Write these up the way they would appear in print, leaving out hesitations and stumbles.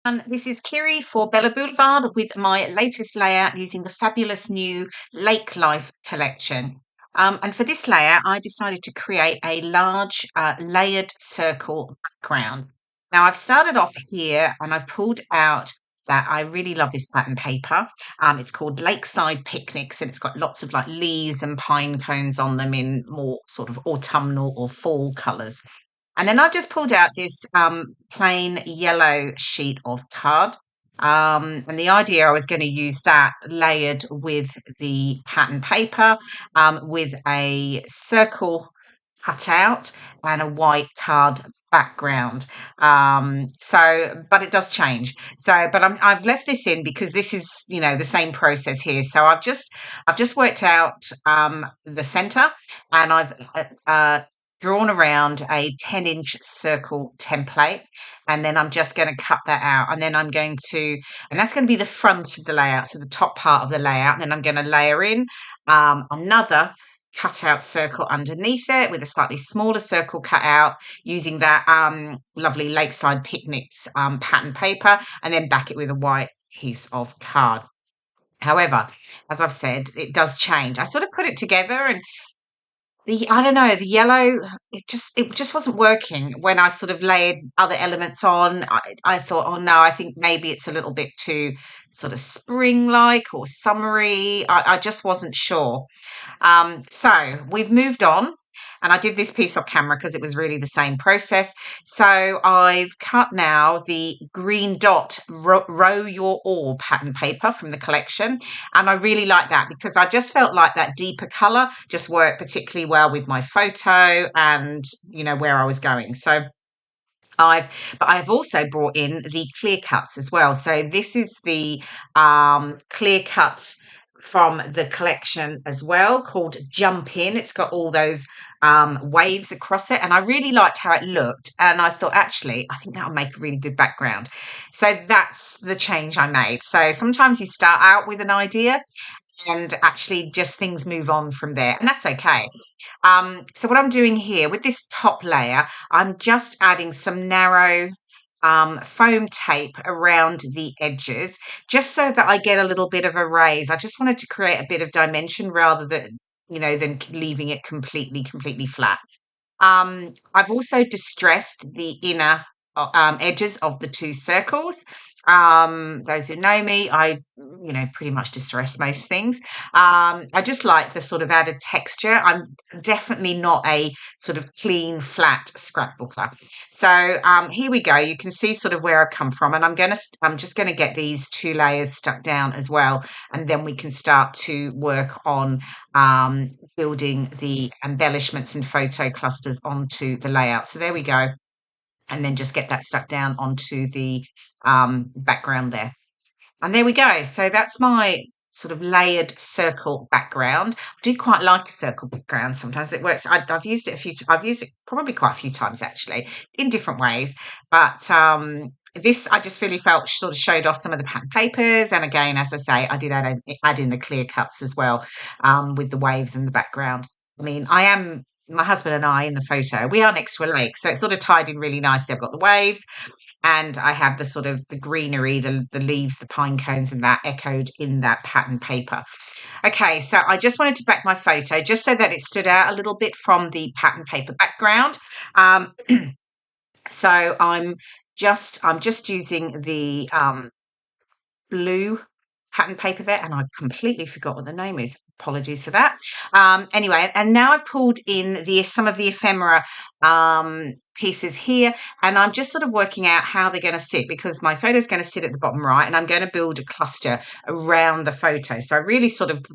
And this is Kirei for Bella Blvd with my latest layout using the fabulous new Lake Life collection. And for this layout, I decided to create a large layered circle background. Now, I've started off here and I've pulled out that I really love this pattern paper. It's called Lakeside Picnics and it's got lots of like leaves and pine cones on them in more sort of autumnal or fall colours. And then I've just pulled out this plain yellow sheet of card. And the idea I was going to use that layered with the pattern paper with a circle cut out and a white card background. But it does change. But I've left this in because this is, the same process here. So I've just worked out the center and I've drawn around a 10-inch circle template, and then I'm just going to cut that out, and then I'm going to, and that's going to be the front of the layout, so the top part of the layout, and then I'm going to layer in another cut out circle underneath it with a slightly smaller circle cut out using that lovely Lakeside Picnics pattern paper, and then back it with a white piece of card. However, as I've said, it does change. I sort of put it together and I don't know, the yellow, it just wasn't working when I sort of layered other elements on. I thought, oh no, I think maybe it's a little bit too sort of spring-like or summery. I just wasn't sure. So we've moved on. And I did this piece off camera because it was really the same process. So I've cut now the green dot row your all pattern paper from the collection. And I really like that because I just felt like that deeper colour just worked particularly well with my photo and, where I was going. So I've also brought in the clear cuts as well. So this is the clear cuts from the collection as well, called Jump In. It's got all those waves across it, and I really liked how it looked, and I thought, actually, I think that'll make a really good background. So that's the change I made. So sometimes you start out with an idea and actually just things move on from there, and that's okay. So what I'm doing here with this top layer, I'm just adding some narrow foam tape around the edges, just so that I get a little bit of a raise. I just wanted to create a bit of dimension rather than leaving it completely flat. I've also distressed the inner edges of the two circles. Those who know me, I pretty much distress most things. I just like the sort of added texture. I'm definitely not a sort of clean, flat scrapbooker. So here we go. You can see sort of where I come from, and I'm just gonna get these two layers stuck down as well, and then we can start to work on building the embellishments and photo clusters onto the layout. So there we go. And then just get that stuck down onto the background there. And there we go. So that's my sort of layered circle background. I do quite like a circle background. Sometimes it works. I've used it a few. I've used it probably quite a few times actually, in different ways. But this I just really felt sort of showed off some of the pattern papers. And again, as I say, I did add in the clear cuts as well with the waves in the background. I mean, my husband and I in the photo, we are next to a lake, so it's sort of tied in really nicely. I've got the waves, and I have the sort of the greenery, the leaves, the pine cones, and that echoed in that pattern paper. Okay, so I just wanted to back my photo just so that it stood out a little bit from the pattern paper background. So I'm just using the blue pattern paper there, and I completely forgot what the name is. Apologies for that. Anyway, and now I've pulled in some of the ephemera pieces here, and I'm just sort of working out how they're going to sit, because my photo is going to sit at the bottom right, and I'm going to build a cluster around the photo. So I really sort of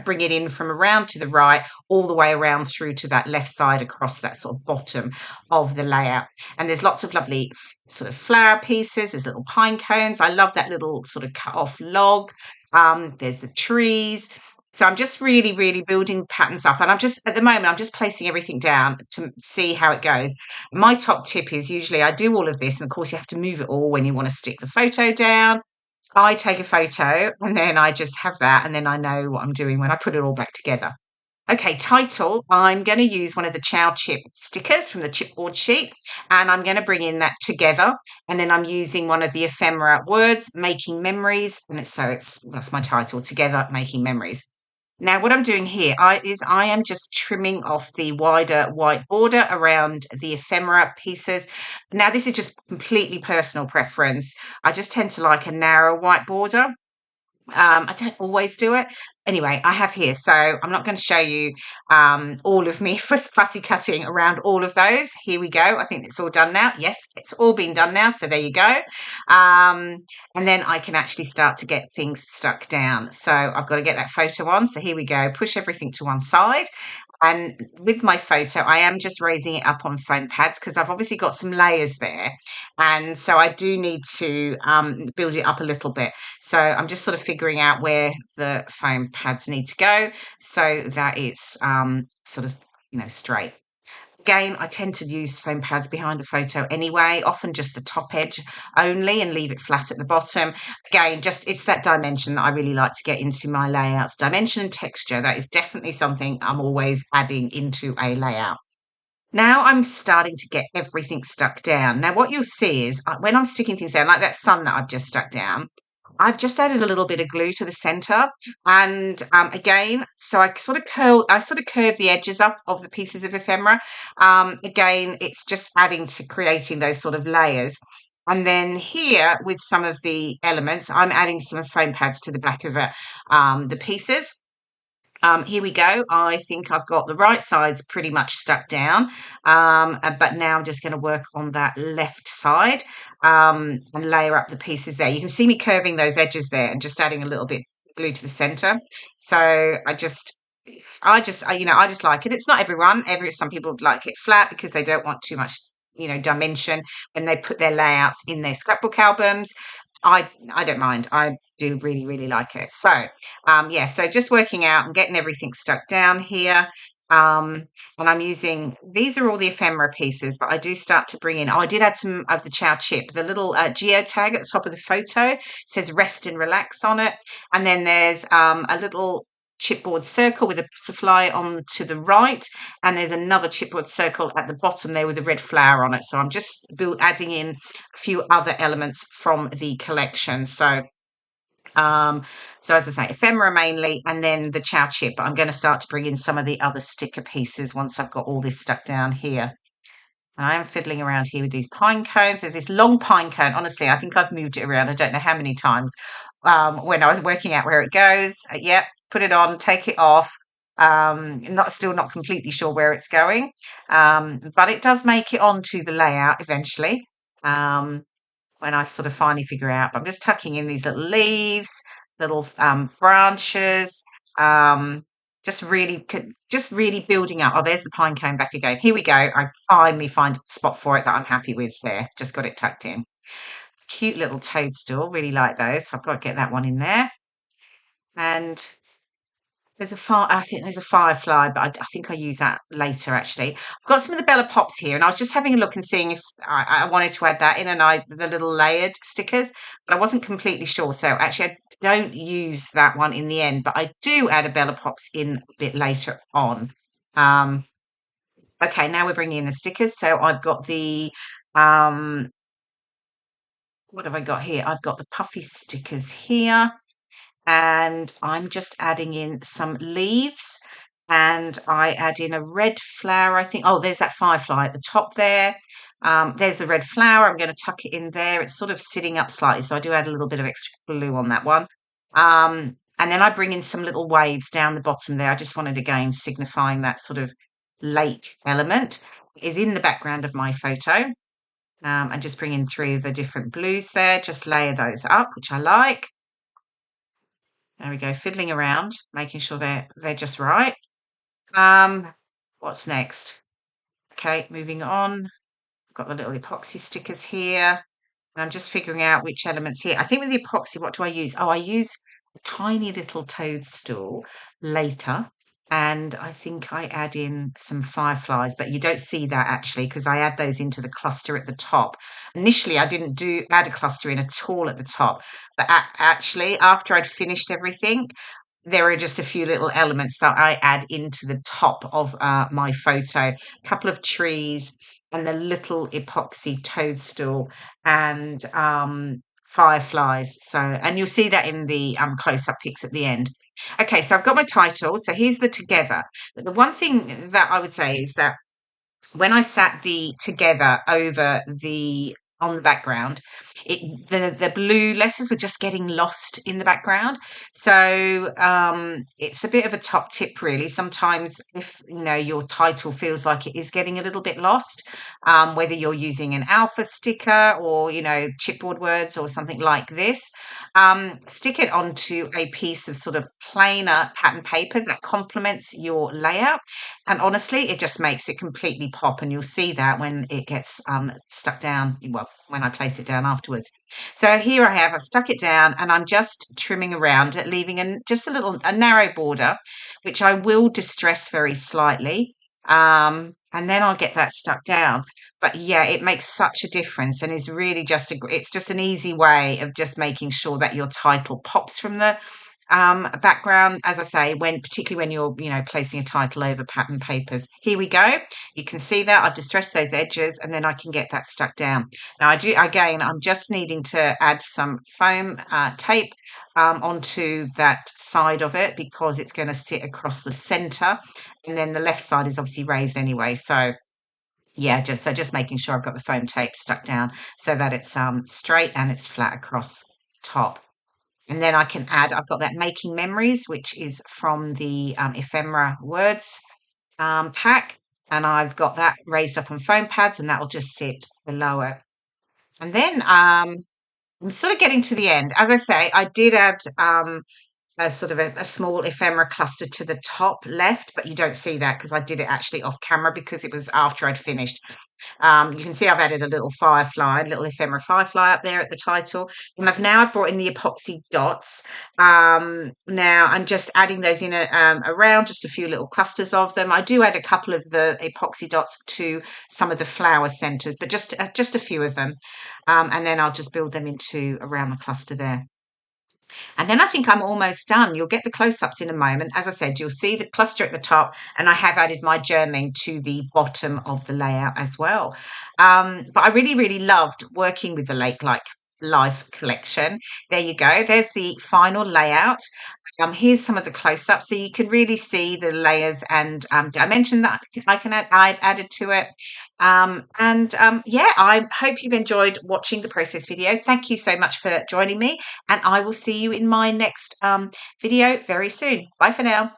bring it in from around to the right, all the way around through to that left side across that sort of bottom of the layout. And there's lots of lovely sort of flower pieces. There's little pine cones. I love that little sort of cut off log. There's the trees. So I'm just really building patterns up, and at the moment I'm just placing everything down to see how it goes. My top tip is usually I do all of this, and of course you have to move it all when you want to stick the photo down. I take a photo and then I just have that, and then I know what I'm doing when I put it all back together. Okay, title. I'm going to use one of the Ciao Chip stickers from the chipboard sheet, and I'm going to bring in that together. And then I'm using one of the Ephemera Words, Making Memories, and that's my title, Together Making Memories. Now, what I'm doing here is I am just trimming off the wider white border around the ephemera pieces. Now, this is just completely personal preference. I just tend to like a narrow white border. I don't always do it. Anyway, I have here, so I'm not going to show you all of me fussy cutting around all of those. Here we go. I think it's all done now. Yes, it's all been done now, so there you go. And then I can actually start to get things stuck down. So I've got to get that photo on. So here we go. Push everything to one side. And with my photo, I am just raising it up on foam pads because I've obviously got some layers there. And so I do need to build it up a little bit. So I'm just sort of figuring out where the foam pads need to go so that it's sort of, straight. Again, I tend to use foam pads behind a photo anyway, often just the top edge only and leave it flat at the bottom. Again, just it's that dimension that I really like to get into my layouts. Dimension and texture, that is definitely something I'm always adding into a layout. Now I'm starting to get everything stuck down. Now what you'll see is when I'm sticking things down, like that sun that I've just stuck down, I've just added a little bit of glue to the center. And again, so I sort of curve the edges up of the pieces of ephemera. Again, it's just adding to creating those sort of layers. And then here with some of the elements, I'm adding some foam pads to the back of it, the pieces. Here we go. I think I've got the right sides pretty much stuck down, but now I'm just going to work on that left side and layer up the pieces there. You can see me curving those edges there and just adding a little bit of glue to the center. So I just like it. It's not everyone. Some people like it flat because they don't want too much, dimension when they put their layouts in their scrapbook albums. I don't mind. I do really, really like it. So, yeah, so just working out and getting everything stuck down here. And I'm using, these are all the ephemera pieces, but I do start to bring in, I did add some of the Ciao Chip, the little geotag at the top of the photo, says rest and relax on it. And then there's a little chipboard circle with a butterfly on to the right, and there's another chipboard circle at the bottom there with a red flower on it. So I'm just adding in a few other elements from the collection. So so as I say, ephemera mainly, and then the Ciao Chip. But I'm going to start to bring in some of the other sticker pieces once I've got all this stuck down here. And I am fiddling around here with these pine cones. There's this long pine cone. Honestly, I think I've moved it around. I don't know how many times when I was working out where it goes. Yep, put it on, take it off. Still not completely sure where it's going, but it does make it onto the layout eventually. When I sort of finally figure out, but I'm just tucking in these little leaves, little branches, just really building up. Oh, there's the pine cone back again. Here we go. I finally find a spot for it that I'm happy with there. Just got it tucked in. Cute little toadstool. Really like those. So I've got to get that one in there. And I think there's a firefly, but I think I use that later actually. I've got some of the Bella Pops here, and I was just having a look and seeing if I wanted to add that in, and the little layered stickers, but I wasn't completely sure. So actually, I don't use that one in the end, but I do add a Bella Pops in a bit later on. Okay, now we're bringing in the stickers. So I've got the what have I got here? I've got the Puffy stickers here. And I'm just adding in some leaves, and I add in a red flower, I think. Oh, there's that firefly at the top there. There's the red flower. I'm going to tuck it in there. It's sort of sitting up slightly, so I do add a little bit of extra glue on that one. And then I bring in some little waves down the bottom there. I just wanted, again, signifying that sort of lake element is in the background of my photo. And just bring in through the different blues there. Just layer those up, which I like. There we go, fiddling around, making sure they're just right. What's next? Okay, moving on. I've got the little epoxy stickers here. And I'm just figuring out which elements here. I think with the epoxy, what do I use? Oh, I use a tiny little toadstool later. And I think I add in some fireflies, but you don't see that actually because I add those into the cluster at the top. Initially, I didn't add a cluster in at all at the top, but actually after I'd finished everything, there are just a few little elements that I add into the top of my photo. A couple of trees and the little epoxy toadstool and fireflies. So, and you'll see that in the close-up pics at the end. Okay, so I've got my title. So here's the together. But the one thing that I would say is that when I sat the together over the on the background, the blue letters were just getting lost in the background. So it's a bit of a top tip, really. Sometimes, if your title feels like it is getting a little bit lost, whether you're using an alpha sticker or chipboard words or something like this, stick it onto a piece of sort of plainer pattern paper that complements your layout. And honestly, it just makes it completely pop, and you'll see that when it gets stuck down, well, when I place it down afterwards. So here I've stuck it down, and I'm just trimming around it, leaving just a narrow border, which I will distress very slightly. And then I'll get that stuck down. But yeah, it makes such a difference, and is really it's just an easy way of just making sure that your title pops from the background, as I say, particularly when you're placing a title over pattern papers. Here we go. You can see that I've distressed those edges, and then I can get that stuck down. Now I'm just needing to add some foam tape onto that side of it, because it's going to sit across the center, and then the left side is obviously raised anyway. So yeah, just making sure I've got the foam tape stuck down so that it's straight and it's flat across the top. And then I've got that Making Memories, which is from the Ephemera Words pack. And I've got that raised up on foam pads, and that will just sit below it. And then I'm sort of getting to the end. As I say, I did add a sort of a small ephemera cluster to the top left, but you don't see that because I did it actually off camera, because it was after I'd finished. You can see I've added a little firefly, a little ephemera firefly up there at the title. And I've brought in the epoxy dots. Now I'm just adding those in around, just a few little clusters of them. I do add a couple of the epoxy dots to some of the flower centers, but just a few of them. And then I'll just build them into around the cluster there. And then I think I'm almost done. You'll get the close-ups in a moment. As I said, you'll see the cluster at the top, and I have added my journaling to the bottom of the layout as well. But I really, really loved working with the Lake Life collection. There you go. There's the final layout. Here's some of the close-ups, so you can really see the layers and dimension that I've added to it. Yeah, I hope you've enjoyed watching the process video. Thank you so much for joining me, and I will see you in my next video very soon. Bye for now.